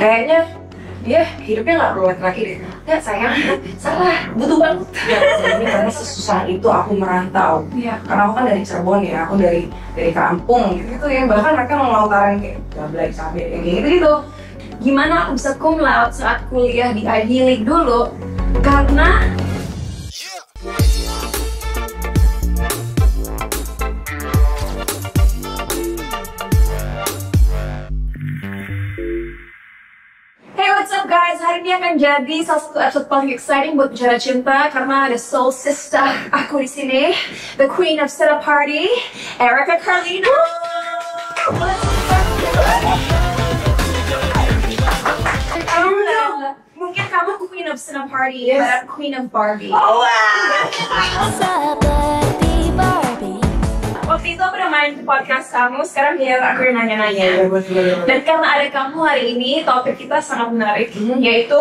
kayaknya dia hidupnya nggak perlu laki-laki deh. Nggak sayang, salah, butuh banget. Ya, ini karena sesusah itu aku merantau. Iya. Karena aku kan dari Cirebon ya, aku dari kampung gitu ya. Bahkan mereka melontarin kayak gablek cabai yang kayak gitu. Gimana aku bisa cum laude saat kuliah di Ivy League dulu? Karena what's up guys, hari ini akan jadi salah satu episode paling exciting buat bicara cinta karena ada soul sister aku di sini, the queen of setup party, Erica Carlino. Mungkin kamu queen of setup party, but queen of Barbie. Oh wow. Waktu itu aku udah main di podcast kamu, sekarang biar aku yang nanya-nanya. Dan karena ada kamu hari ini, topik kita sangat menarik, yaitu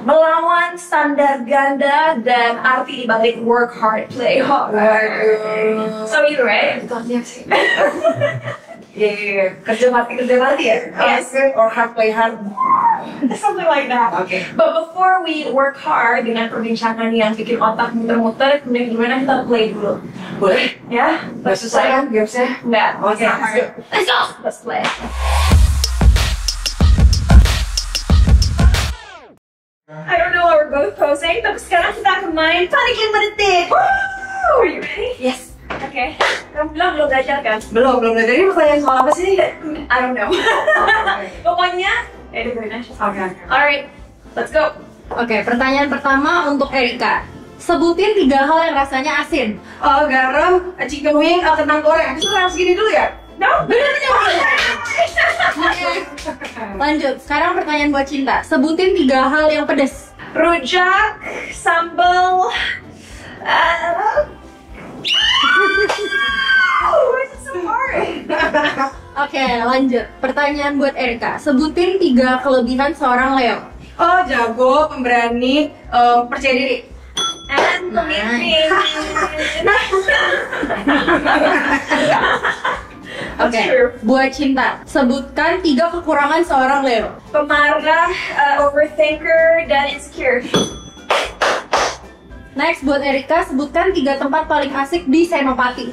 melawan standar ganda dan arti dibalik work hard, play hard. So you right? Itu artinya sih. Iya, kerja mati ya? Yes. Or hard play hard. Something like that. Okay. But before we work hard dengan perbincangan yang bikin otak muter-muter, kemudian gimana kita play dulu? Boleh? Ya? Gak susah kan gamesnya? Enggak. Oke, Let's go. Let's play. I don't know what we're both posing, tapi sekarang kita akan main Panikin Mendetik. Woo! Are you ready? Yes. Okay. Kamu bilang belum belajar kan? Belum belajar. Ini pertanyaan soal apa sih? I don't know. Pokoknya, dengerin aja. Oke. Alright, let's go. Oke, pertanyaan pertama untuk Erika. Sebutin 3 hal yang rasanya asin. Garam, chicken wing, kentang goreng. Itu harus gini dulu ya? No, bener. Lanjut, sekarang pertanyaan buat Cinta. Sebutin 3 hal yang pedes. Rujak, sambal, why is it so hard? Oke, lanjut. Pertanyaan buat Erika. Sebutin 3 kelebihan seorang Leo. Jago, pemberani, percaya diri. And pemimpin. Oke, buat Cinta. Sebutkan 3 kekurangan seorang Leo. Pemarah, overthinker, dan insecure. Next, buat Erika, sebutkan 3 tempat paling asik di Senopati.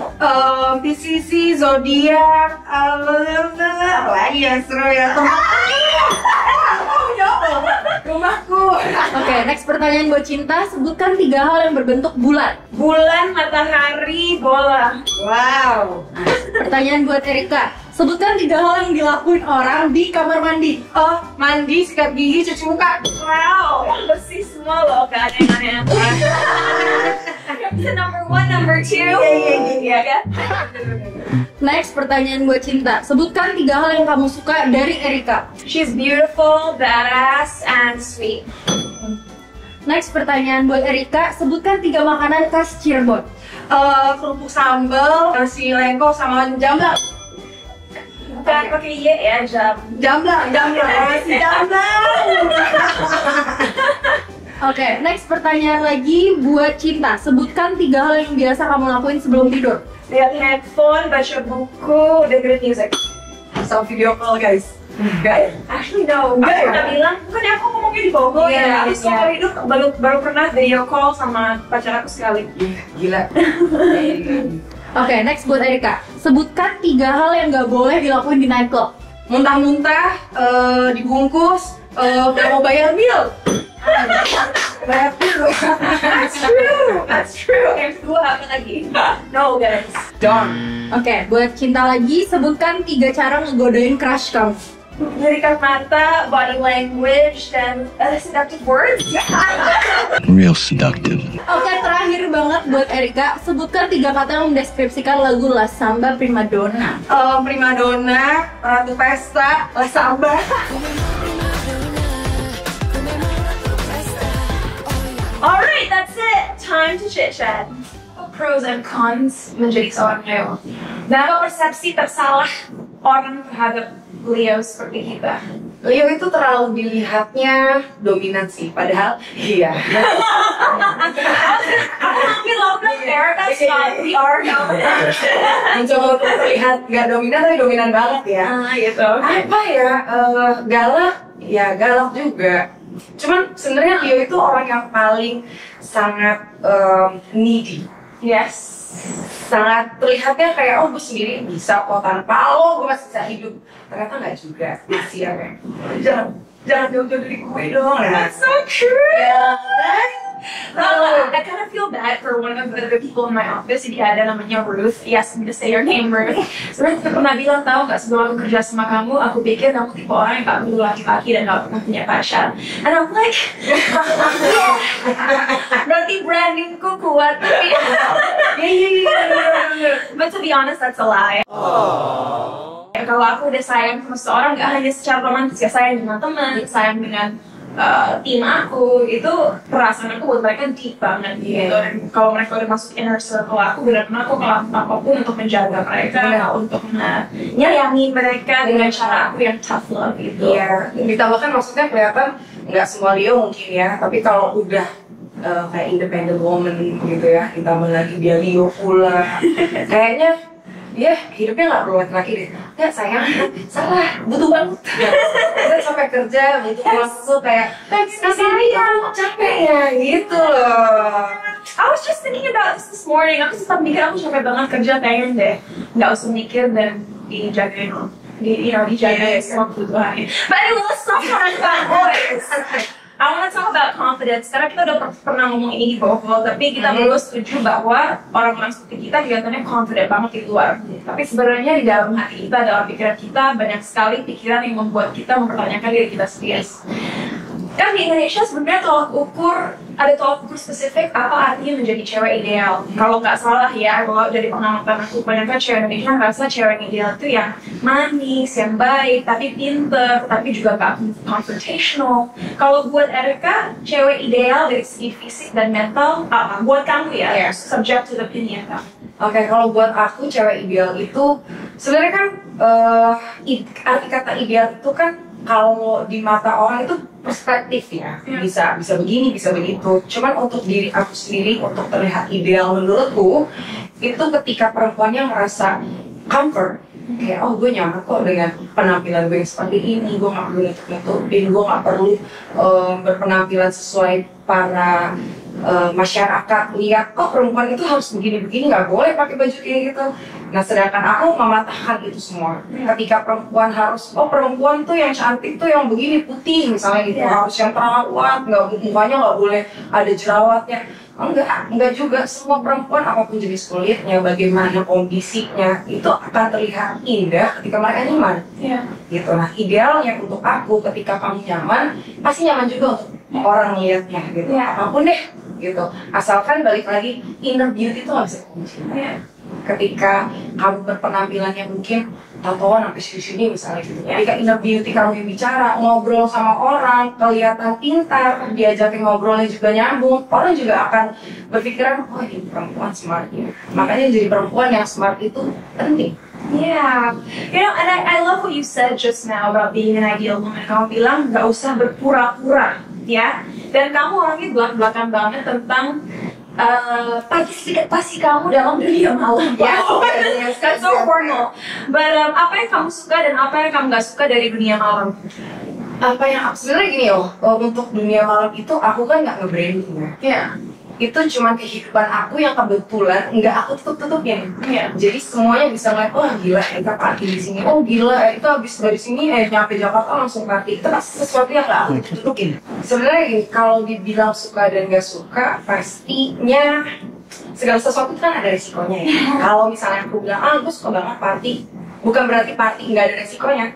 PCC, zodiak, apa lagi ya seru ya? Rumahku. Oke, next pertanyaan buat Cinta. Sebutkan 3 hal yang berbentuk bulat. Bulan, matahari, bola. Wow. Pertanyaan buat Erika. Sebutkan 3 hal yang dilakuin orang di kamar mandi. Mandi, sikat gigi, cuci muka. Wow, bersih semua loh, gak ada yang aneh-aneh. Bisa number 1, number 2. Iya kan? Next, pertanyaan buat Cinta. Sebutkan 3 hal yang kamu suka dari Erika. She's beautiful, badass, and sweet. Next, pertanyaan buat Erika. Sebutkan 3 makanan khas Cirebon. Kerupuk sambal, nasi lengko, sama jamblang. Bukan pakai Y ya, Jamblang. Oke, next pertanyaan lagi buat Cinta. Sebutkan 3 hal yang biasa kamu lakuin sebelum tidur. lihat handphone, baca buku, dengerin music. Sama video call guys. Enggak ya? Actually no, aku pernah bilang, kan aku ngomongnya di Bogor ya. Aku seumur hidup baru pernah video call sama pacar aku sekali. Gila. Oke, next buat Erika. Sebutkan 3 hal yang nggak boleh dilakuin di nightclub. Muntah-muntah, dibungkus, nggak mau bayar bill. Bayar bill. That's true. Yang kedua apa lagi? No guys. Don't. Oke, buat Cinta lagi. Sebutkan 3 cara ngegodain crush kamu. Lirikan mata, body language, dan seductive words. Real seductive. Oke, terakhir banget buat Erika. Sebutkan 3 kata yang mendeskripsikan lagu La Samba Primadonna. Primadonna, Ratu Pesta, La Samba. Alright, that's it. Time to chit chat. Pros and cons menjadi seorang Leo. Dan apa persepsi tersalah orang terhadap Leo seperti kita? Leo itu terlalu dilihatnya dominan sih, padahal iya. Aku hampir lockdown Erica stop the art Mencoba untuk terlihat gak dominan tapi dominan banget ya. gitu. Apa ya, galak, ya galak juga. Cuman sebenarnya Leo itu orang yang paling sangat needy. Yes. Sangat terlihatnya kayak, oh gue sendiri bisa kok, tanpa lo gue masih bisa hidup. Ternyata nggak juga, masih ya kayak, jangan jauh-jauh dari gue dong. That's so true. Ya, I kind of feel bad for one of the people in my office. Jadi ada namanya Ruth. He asked me to say your name, Ruth. Sebenarnya dia pernah bilang, tahu nggak, sebelum aku kerja sama kamu, aku pikir kamu tipe orang yang gak perlu laki-laki dan gak pernah punya pacar. And I'm like, berarti brandingku kuat. But to be honest, that's a lie. Kalau aku udah sayang sama seseorang, gak hanya secara romantis, ya sayang dengan teman, sayang dengan tim aku, itu perasaan aku buat mereka deep banget gitu. Dan kalau mereka udah masuk inner circle aku, benar-benar aku ngelakuin apapun untuk menjaga mereka, untuk menyayangi mereka dengan cara aku yang tough love gitu. Iya, ditambahkan maksudnya kelihatan nggak semua Leo mungkin ya, tapi kalau udah kayak independent woman gitu ya, ditambah lagi dia Leo pula, kayaknya dia hidupnya nggak perlu laki-laki deh. Nggak sayang, salah, butuh banget. Kita sampai kerja, butuh waktu kayak kasih kamu capek ya gitu loh. I was just thinking about this morning. Aku sempat mikir aku capek banget kerja, pengen deh nggak usah mikir dan dijagain, dijagain semua kebutuhannya. But anyway, let's talk about boys. I want to talk about confidence. Karena kita udah pernah ngomong ini di bawah, tapi kita berdua setuju bahwa orang-orang seperti kita kelihatannya confident banget di luar. Tapi sebenarnya di dalam hati kita, dalam pikiran kita, banyak sekali pikiran yang membuat kita mempertanyakan diri kita sendiri. Kan di Indonesia sebenarnya ada tolak ukur spesifik apa artinya menjadi cewek ideal. Kalau nggak salah ya, kalau dari pengamatan aku, kebanyakan cewek Indonesia ngerasa cewek ideal itu yang manis, yang baik, tapi pinter, tapi juga nggak confrontational. Kalau buat Erika, cewek ideal dari segi fisik dan mental apa? Buat kamu ya, subject to the opinion kamu. Oke, kalau buat aku cewek ideal itu sebenarnya kan arti kata ideal itu kan kalau di mata orang itu perspektif ya, bisa begini, bisa begitu. Cuman untuk diri aku sendiri, untuk terlihat ideal menurutku, itu ketika perempuannya ngerasa comfort, kayak oh gue nyaman kok dengan penampilan gue yang seperti ini, gue nggak perlu nutup-nutupin, gue nggak perlu berpenampilan sesuai para masyarakat lihat kok perempuan itu harus begini-begini, nggak boleh pakai baju kayak gitu. Nah sedangkan aku mematahkan itu semua. Ketika perempuan harus, oh perempuan tuh yang cantik tuh yang begini putih misalnya gitu, harus yang terawat, mukanya nggak boleh ada jerawatnya. Enggak juga. Semua perempuan apapun jenis kulitnya, bagaimana kondisinya, itu akan terlihat indah ketika mereka nyaman. Gitu. Nah idealnya untuk aku, ketika kamu nyaman, pasti nyaman juga untuk orang lihatnya gitu. Apapun deh gitu. Asalkan balik lagi inner beauty itu nggak bisa kunci. Ketika kamu berpenampilannya mungkin tatoan sampai sini misalnya gitu. Ketika inner beauty kamu yang bicara, ngobrol sama orang, kelihatan pintar, diajakin ngobrolnya juga nyambung, orang juga akan berpikiran, oh ini perempuan smart ya. Makanya jadi perempuan yang smart itu penting. Yeah, and I love what you said just now about being an ideal woman. Kamu bilang nggak usah berpura-pura, ya. Dan kamu orangnya belak-belakan banget tentang partisipasi kamu dalam dunia malam. That's so formal. But apa yang kamu suka dan apa yang kamu nggak suka dari dunia malam? Apa yang sebenarnya gini untuk dunia malam itu aku kan nggak nge-branding ya. Itu cuma kehidupan aku yang kebetulan nggak aku tutup-tutupin. Jadi semuanya bisa ngeliat, oh gila Erika party di sini, oh gila Erika habis dari sini nyampe Jakarta langsung party. Itu pasti sesuatu yang nggak aku tutupin. Sebenarnya gini, kalau dibilang suka dan nggak suka, pastinya segala sesuatu kan ada resikonya ya. Kalau misalnya aku bilang, aku suka banget party, bukan berarti party nggak ada resikonya.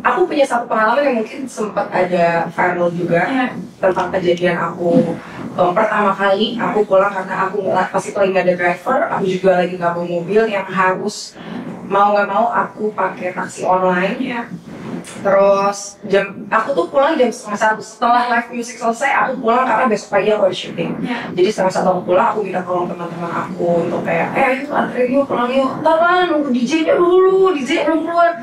Aku punya satu pengalaman yang mungkin sempat ada viral juga tentang kejadian aku pertama kali aku pulang karena aku pas itu lagi nggak ada driver, aku juga lagi nggak bawa mobil yang harus mau nggak mau aku pakai taksi online. Terus aku tuh pulang jam 1:30 setelah live music selesai. Aku pulang karena besok pagi aku ada syuting. Jadi 1:30 aku pulang, aku minta tolong teman-teman aku untuk kayak ayo anterin yuk pulang yuk. Ntar lah nunggu DJ-nya dulu, DJ belum keluar.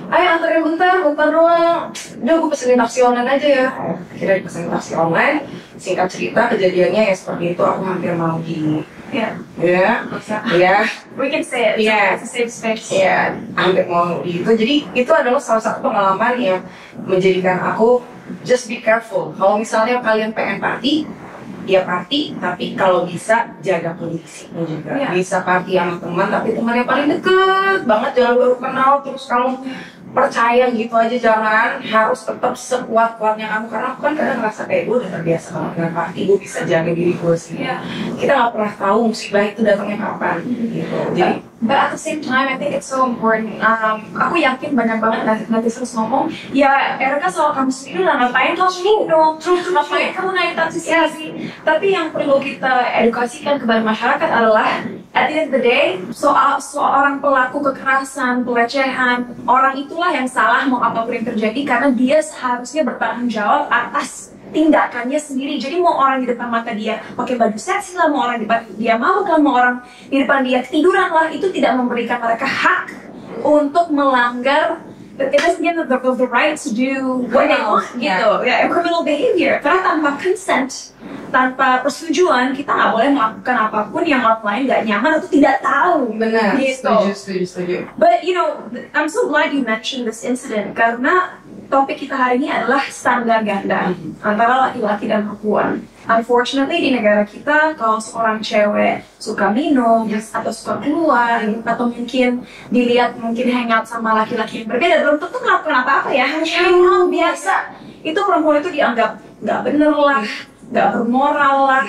Ayo anterin bentar doang. Udah gue pesenin taksi online aja ya. Akhirnya dipesenin taksi online. Singkat cerita kejadiannya ya seperti itu, aku hampir mau We can say it. Yeah. It's a safe space. Iya, hampir mau gitu. Jadi itu adalah salah satu pengalaman yang menjadikan aku just be careful. Kalau misalnya kalian pengen party, ya party, tapi kalau bisa jaga kondisinya juga. Yeah. Bisa party sama teman, tapi teman yang paling deket banget, jangan baru kenal terus kamu percaya gitu aja, jangan. Harus tetap sekuat-kuatnya kamu, karena aku kan kadang ngerasa kayak gue udah terbiasa banget dengan party, gue bisa jaga diri gue sendiri. Yeah. Kita nggak pernah tahu musibah itu datangnya kapan gitu. Jadi But at the same time, I think it's so important. Aku yakin banyak banget netizen ngomong, ya Erika soal kamu sendiri lah, ngapain kamu minum, ngapain kamu naik taksi sih. Tapi yang perlu kita edukasikan kepada masyarakat adalah, at the end of the day, seorang pelaku kekerasan, pelecehan, orang itulah yang salah mau apapun yang terjadi, karena dia seharusnya bertanggung jawab atas tindakannya sendiri. Jadi mau orang di depan mata dia pakai baju seksi lah, mau orang di depan dia mabuk lah, mau orang di depan dia ketiduran lah, itu tidak memberikan mereka hak untuk melanggar. It doesn't give them the right to do what they want, gitu. Ya, criminal behavior. Karena tanpa consent, tanpa persetujuan, kita nggak boleh melakukan apapun yang orang lain nggak nyaman atau tidak tahu. benar, Gitu. setuju. But you know, I'm so glad you mentioned this incident, karena topik kita hari ini adalah standar ganda antara laki-laki dan perempuan. Unfortunately di negara kita, kalau seorang cewek suka minum atau suka keluar atau mungkin dilihat mungkin hangout sama laki-laki yang berbeda, belum tentu melakukan apa-apa ya, hanya hangout biasa, itu perempuan itu dianggap nggak bener lah, nggak bermoral lah,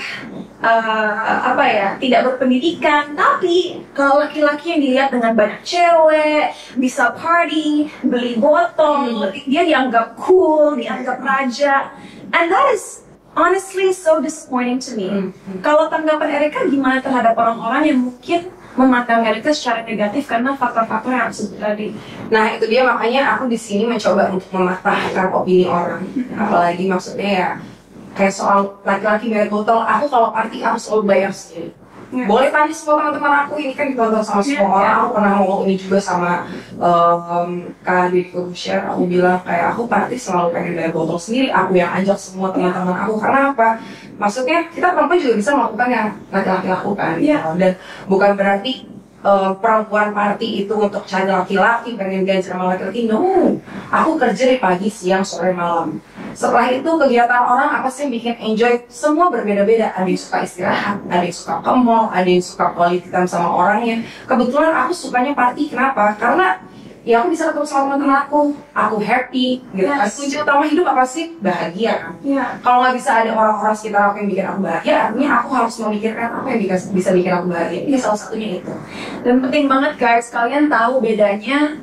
tidak berpendidikan. Tapi kalau laki-laki yang dilihat dengan banyak cewek, bisa party, beli botol, dia dianggap cool, dianggap raja, and that is honestly so disappointing to me. Kalau tanggapan Erika gimana terhadap orang-orang yang mungkin memandang Erika secara negatif karena faktor-faktor yang aku sebut tadi? Nah itu dia, makanya aku di sini mencoba untuk mematahkan opini orang. Apalagi maksudnya ya kayak soal laki-laki bayar botol, aku kalau party aku selalu bayar sendiri. Boleh tanya semua teman-teman aku, ini kan ditonton sama semua orang. Aku pernah ngomong ini juga sama Kak Didi Share. Aku bilang kayak aku party selalu pengen bayar botol sendiri, aku yang ajak semua teman-teman aku. Karena apa? Maksudnya kita perempuan juga bisa melakukan yang laki-laki lakukan gitu. Dan bukan berarti perempuan party itu untuk cari laki-laki, pengen ganjar sama laki-laki. No, aku kerja dari pagi, siang, sore, malam. Setelah itu kegiatan orang apa sih yang bikin enjoy? Semua berbeda-beda. Ada yang suka istirahat, ada yang suka ke mall, ada yang suka quality time sama orangnya. Kebetulan aku sukanya party, kenapa? Karena ya aku bisa ketemu sama teman-teman aku happy gitu kan. Kunci utama hidup apa sih? Bahagia kan. Kalau nggak bisa ada orang-orang sekitar aku yang bikin aku bahagia, artinya aku harus memikirkan apa yang bisa bikin aku bahagia. Ini salah satunya itu. Dan penting banget guys, kalian tahu bedanya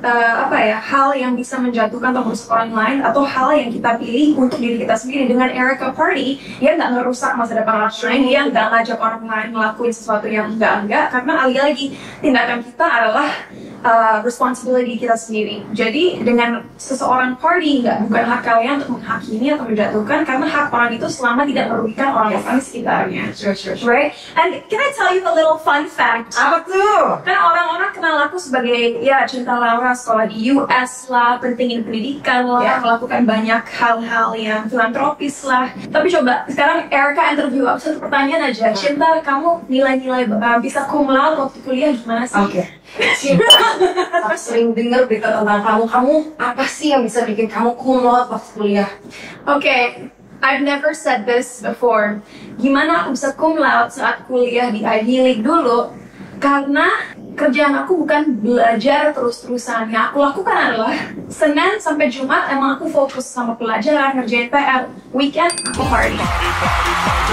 hal yang bisa menjatuhkan atau merusak orang lain, atau hal yang kita pilih untuk diri kita sendiri. Dengan Erika Party, dia nggak ngerusak masa depan orang lain, dia nggak ngajak orang lain ngelakuin sesuatu yang enggak, karena lagi-lagi tindakan kita adalah responsibility kita sendiri. Jadi dengan seseorang party, bukan hak kalian untuk menghakimi atau menjatuhkan, karena hak orang itu selama tidak merugikan orang di sekitarnya. Sure. Right? And can I tell you a little fun fact? Apa tuh? Kan orang-orang kenal aku sebagai Cinta Laura, sekolah di US lah, pentingin pendidikan lah, melakukan banyak hal-hal yang filantropis lah. Tapi coba sekarang Erika interview aku satu pertanyaan aja. Cinta, kamu nilai-nilai bisa cum laude waktu kuliah gimana sih? Oke. Cinta, aku sering dengar berita tentang kamu apa sih yang bisa bikin kamu cum laude waktu kuliah? Okay, I've never said this before. Gimana aku bisa cum laude saat kuliah di Ivy League dulu? Karena kerjaan aku bukan belajar terus-terusan. Yang aku lakukan adalah Senin sampai Jumat emang aku fokus sama pelajaran, ngerjain PR. Weekend aku party.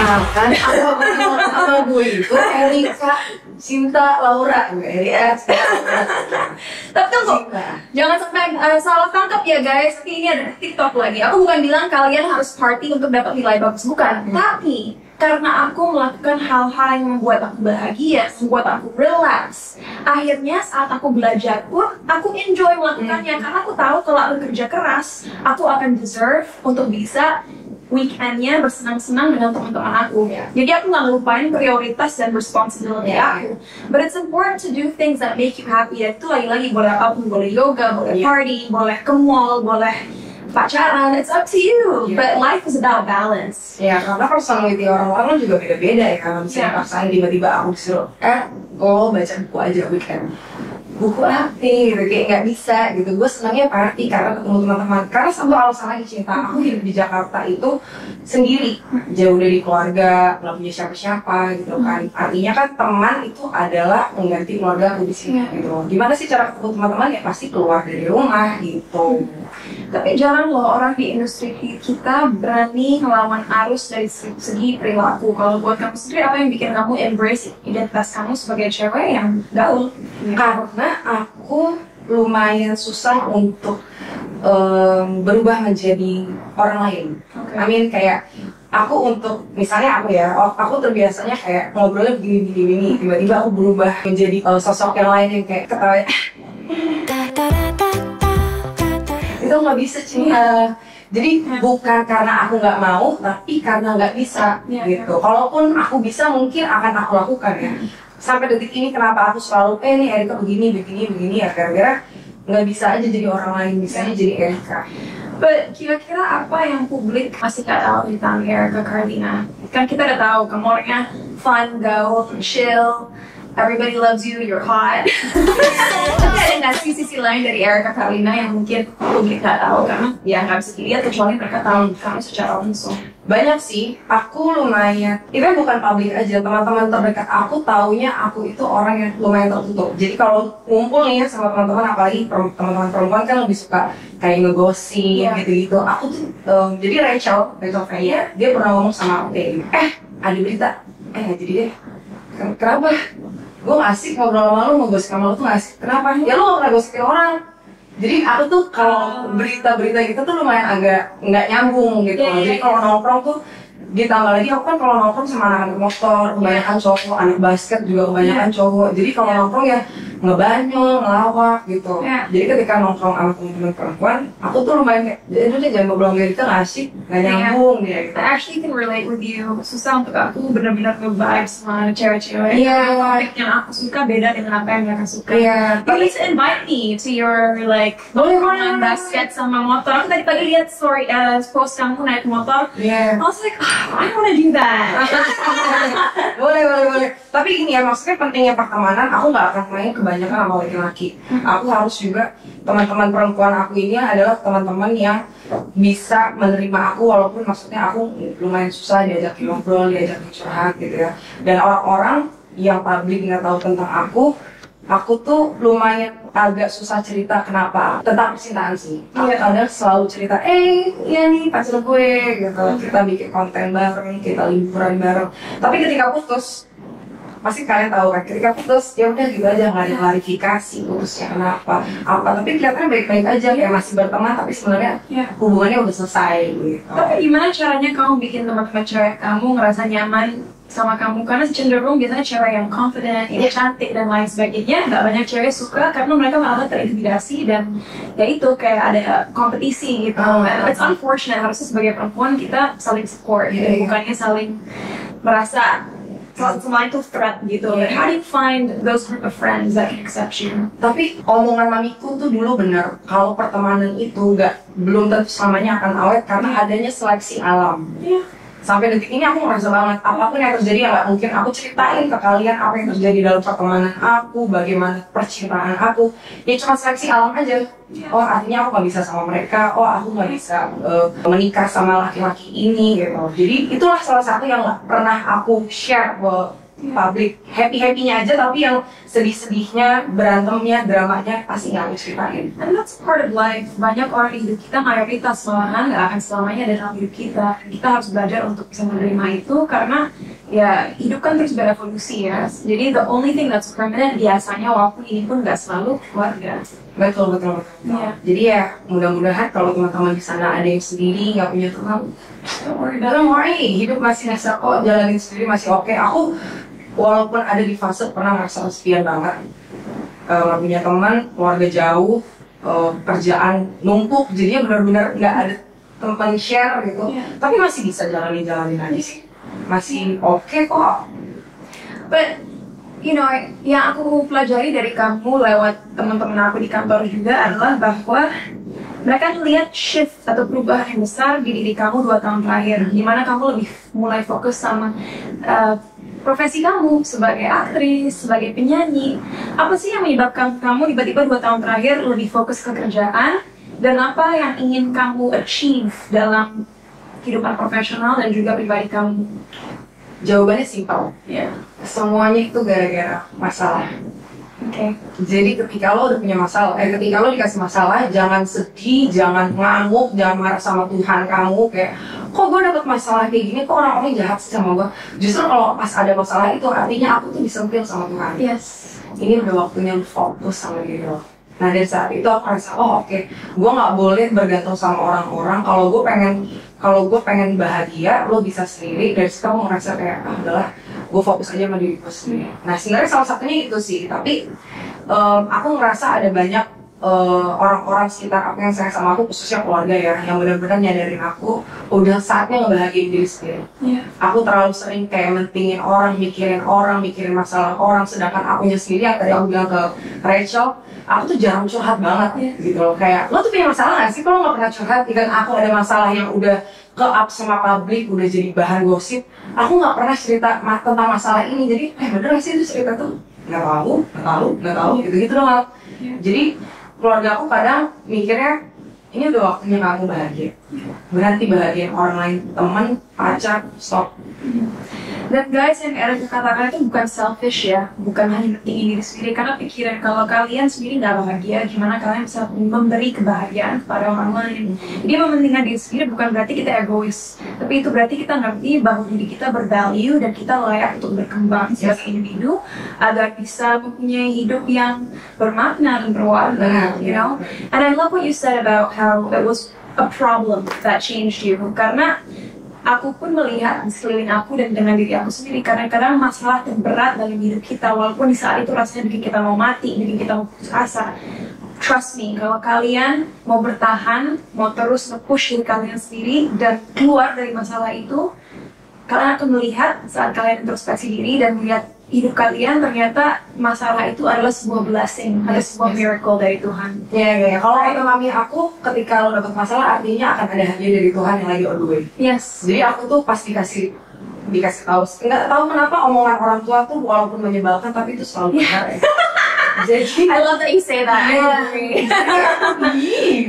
Nah kan, apa gue itu Erika Cinta Laura, Tapi tunggu, jangan sampai salah tangkap ya guys. Tapi ini ada TikTok lagi. Aku bukan bilang kalian harus party untuk dapat nilai bagus, bukan. Tapi karena aku melakukan hal-hal yang membuat aku bahagia, membuat aku relax, akhirnya saat aku belajar pun aku enjoy melakukannya. Karena aku tahu kalau aku kerja keras, aku akan deserve untuk bisa weekendnya bersenang-senang dengan teman-teman aku. Jadi aku nggak ngelupain prioritas dan responsibility aku. But it's important to do things that make you happy. Itu lagi-lagi boleh apapun, boleh yoga, boleh party, boleh ke mall, boleh pacaran, it's up to you. But life is about balance. Ya, karena personality orang-orang juga beda-beda ya. Kalau misalnya pasangan tiba-tiba aku disuruh, baca buku aja weekend. Buku apa gitu, kayak nggak bisa gitu. Gue senangnya party karena ketemu teman-teman. Karena satu alasan lagi cinta, aku hidup di Jakarta itu sendiri, jauh dari keluarga, nggak punya siapa-siapa gitu kan. Artinya kan teman itu adalah mengganti keluarga aku di sini gitu. Gimana sih cara ketemu teman-teman? Ya pasti keluar dari rumah gitu. Tapi jarang loh orang di industri kita berani ngelawan arus dari segi perilaku. Kalau buat kamu sendiri, apa yang bikin kamu embrace identitas kamu sebagai cewek yang gaul? Karena aku lumayan susah untuk berubah menjadi orang lain. I mean kayak aku untuk misalnya aku terbiasanya kayak ngobrolnya begini, tiba-tiba aku berubah menjadi sosok yang lain yang kayak ketawa. Itu nggak bisa cinta. Jadi bukan karena aku nggak mau, tapi karena nggak bisa gitu. Kalaupun aku bisa, mungkin akan aku lakukan ya. Sampai detik ini kenapa aku selalu nih Erika begini ya, gara-gara nggak bisa aja jadi orang lain, bisanya jadi Erika. But kira-kira apa yang publik masih nggak tahu tentang Erika Carlina? Kan kita udah tahu kamu orangnya fun, gaul, chill, everybody loves you, you're hot. Tapi ada nggak sisi lain dari Erika Carlina yang mungkin publik nggak tahu karena ya nggak bisa dilihat kecuali mereka tahu kamu secara langsung? Banyak sih, aku lumayan, itu bukan publik aja, teman-teman terdekat aku taunya aku itu orang yang lumayan tertutup. Jadi kalau ngumpul nih sama teman-teman, apalagi teman-teman perempuan kan lebih suka kayak ngegosip gitu-gitu. Aku tuh, jadi Rachel Faya, dia pernah ngomong sama aku kayak gini, ada berita, jadi deh, kenapa? Gue gak asik ngobrol sama lu, ngegosip sama lu tuh gak asik. Kenapa? Ya lu gak pernah gosipin orang. Jadi aku tuh kalau berita-berita gitu tuh lumayan agak nggak nyambung gitu. Jadi kalau nongkrong tuh ditambah lagi aku kan kalau nongkrong sama anak-anak motor, kebanyakan cowok, anak basket juga kebanyakan cowok. Jadi kalau nongkrong ya ngebanyol, ngelawak gitu. Jadi ketika nongkrong sama teman-teman perempuan, aku tuh lumayan kayak, jadi udah jangan ngobrol kayak gitu, nggak asik, nggak nyambung gitu. I actually can relate with you. Susah untuk aku benar-benar nge-vibe sama cewek-cewek. Topik yang aku suka beda dengan apa yang mereka suka. You need to invite me to your nongkrongan basket sama motor. Aku tadi pagi lihat story post kamu naik motor. I was like, I wanna do that. boleh. Tapi ini ya, maksudnya pentingnya pertemanan, aku nggak akan main kebanyakan sama laki-laki. Aku harus juga, teman-teman perempuan aku ini adalah teman-teman yang bisa menerima aku, walaupun maksudnya aku lumayan susah diajak ngobrol, diajak curhat gitu ya. Dan orang-orang yang publik nggak tahu tentang aku tuh lumayan agak susah cerita kenapa tentang percintaan sih. Aku kadang selalu cerita, iya nih pacar gue gitu, kita bikin konten bareng, kita liburan bareng. Tapi ketika putus, pasti kalian tahu kan, ketika putus ya udah gitu aja, nggak ada klarifikasi putusnya kenapa apa, tapi kelihatannya baik-baik aja, kayak masih berteman, tapi sebenarnya hubungannya udah selesai gitu. Tapi gimana caranya kamu bikin teman-teman cewek kamu ngerasa nyaman sama kamu? Karena cenderung biasanya cewek yang confident, yang cantik dan lain sebagainya, nggak banyak cewek suka karena mereka malah terintimidasi dan ya itu kayak ada kompetisi gitu. It's unfortunate, harusnya sebagai perempuan kita saling support, bukannya saling merasa semua itu threat gitu. How do you find those group of friends that can accept you? Tapi omongan mamiku tuh dulu bener, kalau pertemanan itu belum tentu selamanya akan awet karena adanya seleksi alam. Sampai detik ini aku ngerasa banget, apapun yang terjadi ya nggak mungkin aku ceritain ke kalian apa yang terjadi dalam pertemanan aku, bagaimana percintaan aku. Ya cuma seleksi alam aja. Oh artinya aku nggak bisa sama mereka, aku nggak bisa menikah sama laki-laki ini gitu. Jadi itulah salah satu yang nggak pernah aku share ke publik. Happy-happynya aja, tapi yang sedih-sedihnya, berantemnya, dramanya pasti nggak aku ceritain. And that's part of life. Banyak orang di hidup kita, mayoritas malahan nggak akan selamanya ada dalam hidup kita. Kita harus belajar untuk bisa menerima itu karena ya hidup kan terus berevolusi ya. Jadi the only thing that's permanent biasanya, walaupun ini pun nggak selalu, keluarga. Betul. Jadi ya mudah-mudahan kalau teman-teman di sana ada yang sendiri, nggak punya teman, don't worry, hidup masih bisa kok, jalanin sendiri masih oke. Aku walaupun ada di fase pernah ngerasa kesepian banget, nggak punya teman, keluarga jauh, kerjaan numpuk, jadinya benar-benar nggak ada teman share gitu. Tapi masih bisa jalanin aja sih, masih oke kok. But you know, yang aku pelajari dari kamu lewat teman-teman aku di kantor juga adalah bahwa mereka lihat shift atau perubahan yang besar di diri kamu 2 tahun terakhir, di mana kamu lebih mulai fokus sama profesi kamu sebagai aktris, sebagai penyanyi. Apa sih yang menyebabkan kamu tiba-tiba 2 tahun terakhir lebih fokus ke kerjaan, dan apa yang ingin kamu achieve dalam kehidupan profesional dan juga pribadi kamu? Jawabannya simpel. Semuanya itu gara-gara masalah. Oke. Jadi ketika lo udah punya masalah, ketika lo dikasih masalah, jangan sedih, jangan ngamuk, jangan marah sama Tuhan kamu kayak, kok gue dapet masalah kayak gini, kok orang-orang jahat sih sama gue. Justru kalau pas ada masalah itu artinya aku tuh disentil sama Tuhan. Yes. Ini udah waktunya lo fokus sama diri lo. Nah dari saat itu aku rasa, oh oke, gue nggak boleh bergantung sama orang-orang. Kalau gue pengen bahagia, lo bisa sendiri. Dari situ aku ngerasa kayak, udahlah, gue fokus aja sama diri gue sendiri. Nah sebenarnya salah satunya itu sih, tapi aku ngerasa ada banyak orang-orang sekitar aku yang sayang sama aku, khususnya keluarga ya, yang benar-benar nyadarin aku udah saatnya ngebahagiain diri sendiri. Aku terlalu sering kayak mentingin orang, mikirin masalah orang, sedangkan akunya sendiri yang tadi aku bilang ke Rachel, aku tuh jarang curhat banget gitu loh. Kayak, lo tuh punya masalah gak sih kalau nggak pernah curhat? Dan aku ada masalah yang udah ke up sama publik, udah jadi bahan gosip, aku nggak pernah cerita tentang masalah ini. Jadi bener gak sih itu cerita tuh? Nggak tahu gitu doang. Jadi keluarga aku kadang mikirnya, ini udah waktunya kamu bahagia, berhenti bahagiain orang lain, teman, pacar, stop. Dan guys, yang Erica katakan itu bukan selfish ya, bukan hanya pentingin diri sendiri, karena pikiran kalau kalian sendiri nggak bahagia, gimana kalian bisa memberi kebahagiaan kepada orang lain. Jadi mementingkan diri sendiri bukan berarti kita egois, tapi itu berarti kita ngerti bahwa diri kita bervalue dan kita layak untuk berkembang sebagai individu agar bisa mempunyai hidup yang bermakna dan berwarna, you know. And I love what you said about how it was a problem that changed you, karena aku pun melihat di sekeliling aku dan dengan diri aku sendiri, kadang-kadang masalah terberat dalam hidup kita, walaupun di saat itu rasanya bikin kita mau mati, bikin kita mau putus asa. Trust me, kalau kalian mau bertahan, mau terus nge-push diri kalian sendiri dan keluar dari masalah itu, kalian akan melihat saat kalian introspeksi diri dan melihat hidup kalian, ternyata masalah itu adalah sebuah blessing, ada sebuah miracle dari Tuhan. Ya. Kalau kata mami aku, ketika lo dapet masalah artinya akan ada hadiah dari Tuhan yang lagi on the way. Yes. Jadi aku tuh pas dikasih tahu, nggak tahu kenapa omongan orang tua tuh walaupun menyebalkan tapi itu selalu benar ya. Jadi I love that you say that.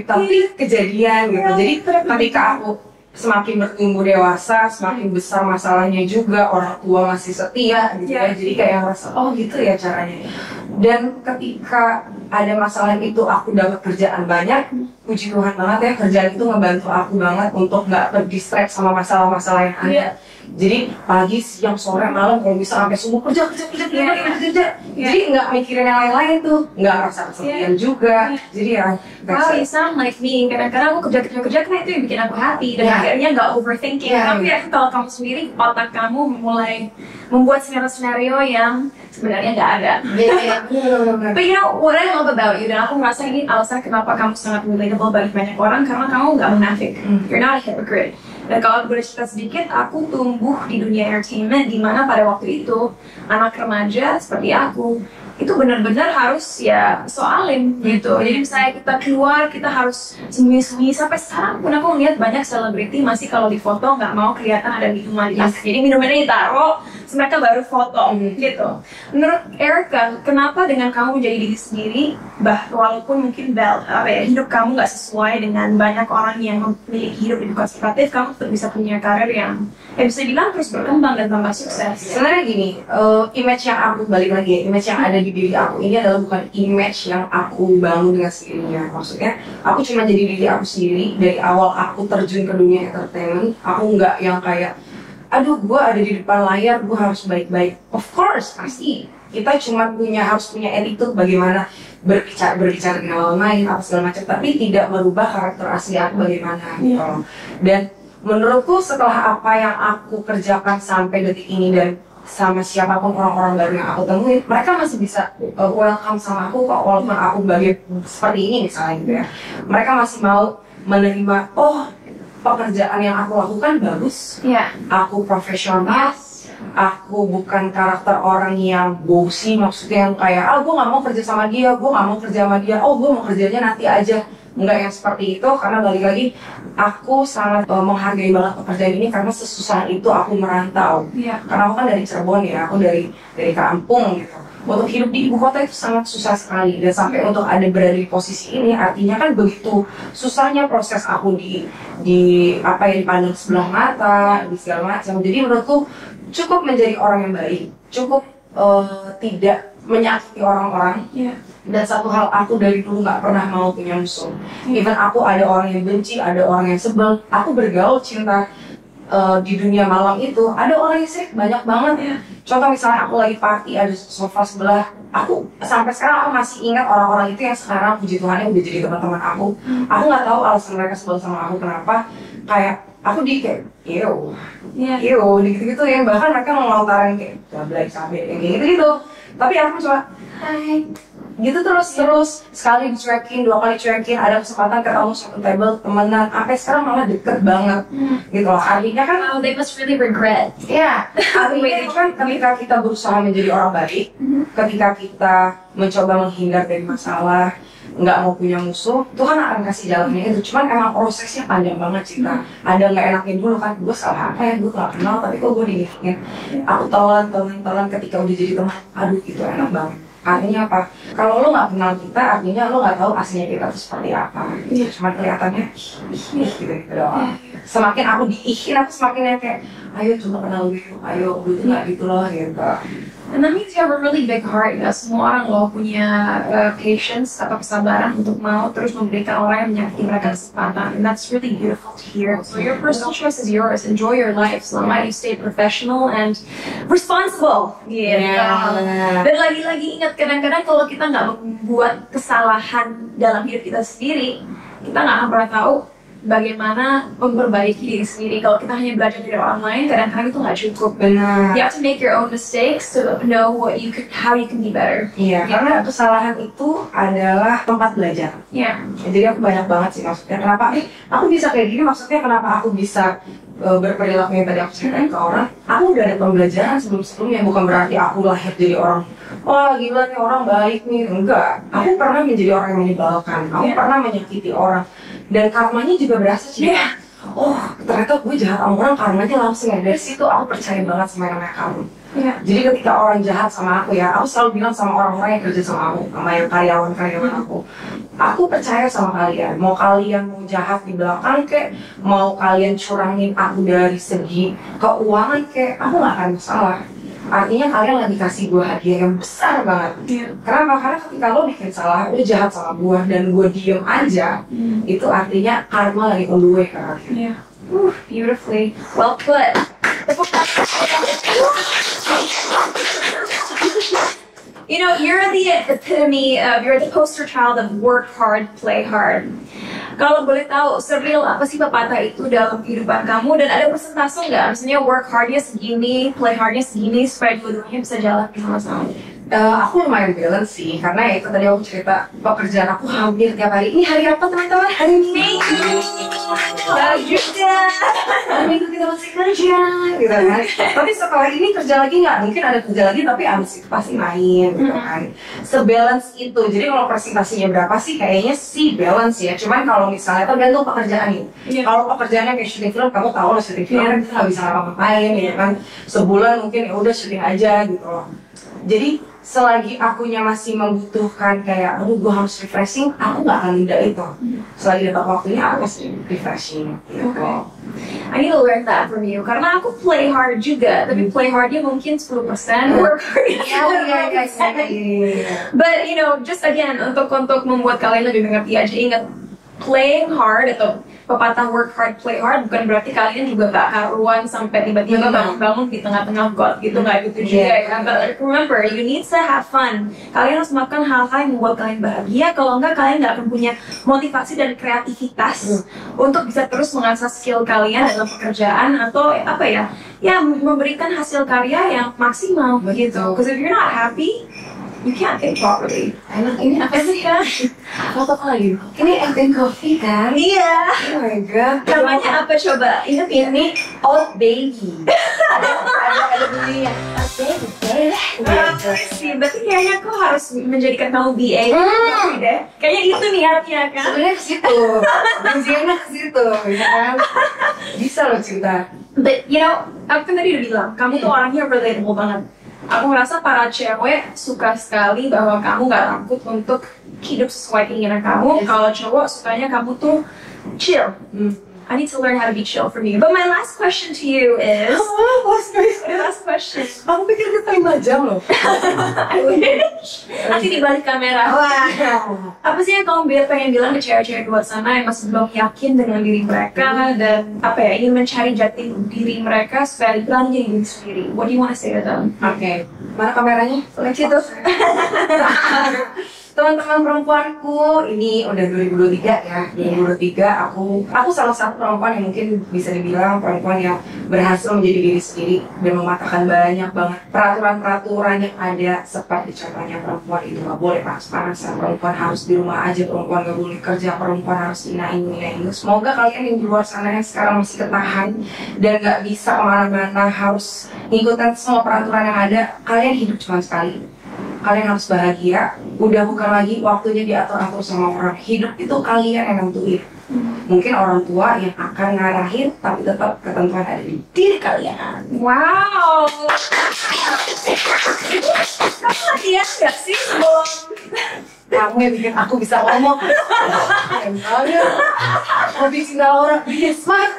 Tapi kejadian gitu. Jadi ketika aku semakin bertumbuh dewasa, semakin besar masalahnya juga, orang tua masih setia gitu ya. Jadi kayak ngerasa, oh gitu ya caranya. Dan ketika ada masalah itu aku dapat kerjaan banyak, puji Tuhan banget ya, kerjaan itu ngebantu aku banget untuk nggak terdistract sama masalah-masalah yang ada. Jadi pagi, siang, sore, malam kalau bisa sampai subuh kerja. Jadi nggak mikirin yang lain-lain tuh, nggak rasa kesepian juga. Jadi ya, wow, you sound like me. Kadang-kadang aku kerja karena itu yang bikin aku happy dan akhirnya nggak overthinking. Tapi ya kalau kamu sendiri, otak kamu mulai membuat skenario yang sebenarnya nggak ada. But you know what I love about you, dan aku merasa ini alasan kenapa kamu sangat relatable bagi banyak orang, karena kamu nggak munafik. You're not a hypocrite. Dan kalau boleh cerita sedikit, aku tumbuh di dunia entertainment, di mana pada waktu itu anak remaja seperti aku itu benar-benar harus ya soalin gitu. Jadi misalnya kita keluar, kita harus sembunyi-sembunyi. Sampai sekarang pun aku lihat banyak selebriti masih kalau di foto nggak mau kelihatan ada minuman di tas. Jadi minumannya ditaruh, mereka baru foto gitu. Menurut Erica, kenapa dengan kamu menjadi diri sendiri, walaupun mungkin hidup kamu nggak sesuai dengan banyak orang yang memiliki hidup konservatif, kamu tetap bisa punya karir yang bisa bilang terus berkembang dan tambah sukses? Sebenarnya gini, image yang aku balik lagi, image yang ada di diri aku ini adalah bukan image yang aku bangun dengan sendirinya. Maksudnya, aku cuma jadi diri aku sendiri dari awal aku terjun ke dunia entertainment. Aku nggak yang kayak, aduh, gue ada di depan layar, gue harus baik-baik. Of course, pasti. Kita cuma harus punya attitude bagaimana berbicara dengan orang lain, apa segala macam. Tapi tidak merubah karakter asli aku bagaimana. Gitu. Dan menurutku setelah apa yang aku kerjakan sampai detik ini dan sama siapapun orang-orang baru yang aku temuin, mereka masih bisa welcome sama aku kok, walaupun aku seperti ini misalnya gitu ya. Mereka masih mau menerima, oh pekerjaan yang aku lakukan bagus, aku profesional, aku bukan karakter orang yang bossy, maksudnya yang kayak, gue gak mau kerja sama dia, gue gak mau kerja sama dia, oh gue mau kerjanya nanti aja. nggak yang seperti itu, karena balik lagi aku sangat menghargai banget pekerjaan ini karena sesusah itu aku merantau. Karena aku kan dari Cirebon ya, aku dari kampung gitu. Untuk hidup di ibu kota itu sangat susah sekali, dan sampai untuk ada berada di posisi ini artinya kan begitu susahnya proses aku di apa ya, dipandang sebelah mata, di segala macam. Jadi menurutku cukup menjadi orang yang baik, cukup tidak menyakiti orang-orang. Dan satu hal, aku dari dulu nggak pernah mau punya musuh. Even aku ada orang yang benci, ada orang yang sebel, aku bergaul cinta di dunia malam itu ada orang yang sirik banyak banget. Contoh misalnya aku lagi party, ada sofa sebelah, aku sampai sekarang aku masih ingat orang-orang itu yang sekarang puji Tuhannya udah jadi teman-teman aku. Aku nggak tahu alasan mereka sebel sama aku kenapa. Kayak aku kayak yo, gitu-gitu yang bahkan mereka ngelontarin kayak blablabla cabe yang gitu-gitu. Tapi aku cuma hai gitu terus sekali dicuekin, 2 kali dicuekin, ada kesempatan ketemu satu table temenan, sampai sekarang malah deket banget gitu loh. Artinya kan they must really regret. Ya, artinya itu kan ketika kita berusaha menjadi orang baik, ketika kita mencoba menghindar dari masalah, nggak mau punya musuh, Tuhan akan kasih jalannya itu. Cuman emang prosesnya panjang banget sih, Kak. Ada nggak enaknya dulu kan, gue salah apa ya, gue nggak kenal tapi kok gue diingetin. Aku telan ketika udah jadi teman, aduh itu enak banget. Artinya apa? Kalau lo nggak kenal kita, artinya lo nggak tahu aslinya kita itu seperti apa. Cuman kelihatannya gitu doang. Semakin aku diihin, aku semakin yang kayak, ayo coba kenal gue, ayo gue tuh nggak gitu loh gitu. And that means you have a really big heart. Gak semua orang loh punya patience atau kesabaran untuk mau terus memberikan orang yang menyakiti mereka kesempatan. And that's really beautiful to hear. So your personal choice is yours. Enjoy your life selama you stay professional and responsible. Dan lagi-lagi ingat, kadang-kadang kalau kita nggak membuat kesalahan dalam hidup kita sendiri, kita nggak akan pernah tahu bagaimana memperbaiki diri sendiri. Kalau kita hanya belajar dari orang lain, kadang-kadang itu nggak cukup. Benar. You have to make your own mistakes to know how you can be better. Iya, karena kesalahan itu adalah tempat belajar. Jadi aku banyak banget sih maksudnya kenapa aku bisa kayak gini, maksudnya kenapa aku bisa berperilaku yang tadi aku ceritain ke orang. Aku udah ada pembelajaran sebelum-sebelumnya, bukan berarti aku lahir jadi orang wah gila nih orang baik nih, enggak. Aku pernah menjadi orang yang menyebalkan, aku pernah menyakiti orang, dan karmanya juga berasa sih. Oh ternyata gue jahat sama orang, karmanya langsung ya. Dari situ aku percaya banget sama yang namanya karma. Jadi ketika orang jahat sama aku ya, aku selalu bilang sama orang-orang yang kerja sama aku, sama yang karyawan aku percaya sama kalian. Mau kalian mau jahat di belakang kek, mau kalian curangin aku dari segi keuangan kek, aku gak akan masalah. Artinya kalian lagi kasih gue hadiah yang besar banget. Kenapa? Karena ketika lo bikin salah, lo jahat sama gue, dan gue diem aja, itu artinya karma lagi on the way ke kalian. Beautifully. Well put. You know, you're the epitome of, you're the poster child of work hard, play hard. Kalau boleh tahu, seril apa sih pepatah itu dalam kehidupan kamu, dan ada persentase nggak? Misalnya work hardnya segini, play hardnya segini, supaya dua-duanya bisa jalan sama-sama. Aku lumayan balance sih, karena itu tadi aku cerita pekerjaan aku hampir tiap hari. Ini hari apa teman-teman? Hari Minggu. Hari Minggu kita masih kerja, gitu kan. Tapi setelah ini kerja lagi nggak? Mungkin ada kerja lagi, tapi abis itu pasti main, gitu kan. Sebalance itu. Jadi kalau presentasinya berapa sih? Kayaknya sih balance ya. Cuman kalau misalnya tergantung pekerjaan nih. Kalau pekerjaannya kayak syuting film, kamu tahu lah syuting film kan kita nggak bisa ngapa-ngapain, gitu kan. Sebulan mungkin ya udah syuting aja, gitu loh. Jadi selagi akunya masih membutuhkan kayak, aduh gue harus refreshing, aku gak akan nunda itu. Selagi dapat waktunya, aku pasti refreshing gitu. I need to learn that from you, karena aku play hard juga, tapi play hardnya mungkin 10%, work hardnya 10%. But you know, just again, untuk membuat kalian lebih mengerti aja, ingat, playing hard atau pepatah work hard, play hard bukan berarti kalian juga gak karuan sampai tiba-tiba bangun di tengah-tengah got gitu, nggak gitu juga ya. But remember, you need to have fun. Kalian harus melakukan hal-hal yang membuat kalian bahagia. Kalau enggak, kalian nggak akan punya motivasi dan kreativitas untuk bisa terus mengasah skill kalian dalam pekerjaan atau apa ya, memberikan hasil karya yang maksimal gitu. Because if you're not happy, you can't think properly. Enak ini apa sih? Foto apa lagi? Ini Eden Coffee kan? Iya. Oh my god. Namanya apa coba? Ingat ya? Ini Old Baby. ada bunyinya. Old Baby. Sih, berarti kayaknya aku harus menjadikan kamu BA deh. Kayaknya itu niatnya kan? Sebenarnya ke situ. Bensinnya ke situ, ya kan? Bisa loh cinta. But you know, aku kan tadi udah bilang, kamu tuh orangnya relatable banget. Aku ngerasa para cewek suka sekali bahwa kamu gak takut untuk hidup sesuai keinginan kamu. Kalau cowok sukanya kamu tuh chill. I need to learn how to be chill from you. But my last question to you is... last question. Aku pikir kita 5 jam loh. I wish. Nanti di balik kamera. Wow. Apa sih yang kamu pengen bilang ke cewek-cewek di luar sana yang masih belum yakin dengan diri mereka dan apa ya, ingin mencari jati diri mereka supaya berani jadi diri sendiri? What do you want to say to them? Oke. Mana kameranya? Lihat situ. Teman-teman perempuanku, ini udah 2023 ya. 2023 aku salah satu perempuan yang mungkin bisa dibilang perempuan yang berhasil menjadi diri sendiri dan mematahkan banyak banget peraturan-peraturan yang ada, seperti contohnya perempuan itu nggak boleh panas-panasan, perempuan harus di rumah aja, perempuan nggak boleh kerja, perempuan harus ini. Semoga kalian yang di luar sana yang sekarang masih ketahan dan nggak bisa kemana-mana harus ngikutin semua peraturan yang ada, kalian hidup cuma sekali. Kalian harus bahagia, udah bukan lagi waktunya diatur-atur sama orang. Hidup itu kalian yang nentuin. Mungkin orang tua yang akan ngarahin, tapi tetap ketentuan ada di diri kalian. Wow. Kamu latihan gak sih sebelum? Kamu yang bikin aku bisa ngomong. Emangnya, hobi sinyal orang bikin smart.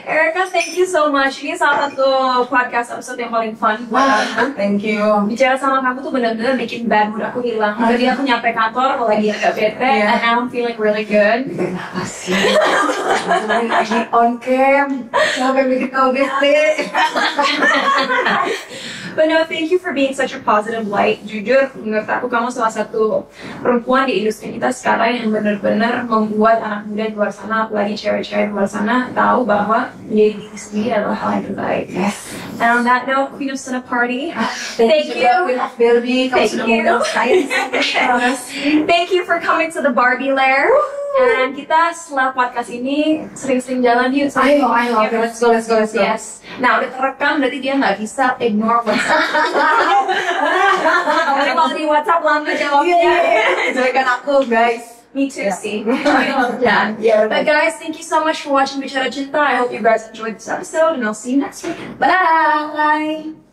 Erica, thank you so much. Ini salah satu podcast episode yang paling fun buat aku. Thank you. Bicara sama kamu tuh benar-benar bikin bad mood aku hilang. Tadi aku nyampe kantor, kalau lagi agak bete, and now I'm feeling really good. Kenapa sih? Lagi on cam, siapa yang bikin kamu bete? But no, thank you for being such a positive light. Jujur, menurut aku kamu salah satu perempuan di industri kita sekarang yang benar-benar membuat anak muda di luar sana, apalagi cewek-cewek di luar sana, tahu bahwa menjadi diri sendiri adalah hal yang terbaik. Yes. And on that note, Queen of Sana Party. Thank you. Queen of Barbie, kamu sudah mengundang saya. Terima kasih. Thank you for coming to the Barbie Lair. And kita setelah podcast ini sering-sering jalan yuk. Ayo. Okay, let's go. Yes. Nah, udah terekam, berarti dia nggak bisa ignore WhatsApp. Karena kalau di WhatsApp lama jawabnya. Jelekan aku, guys. Me too, see. But guys, thank you so much for watching Bicara Cinta. I hope you guys enjoyed this episode, and I'll see you next week. Bye.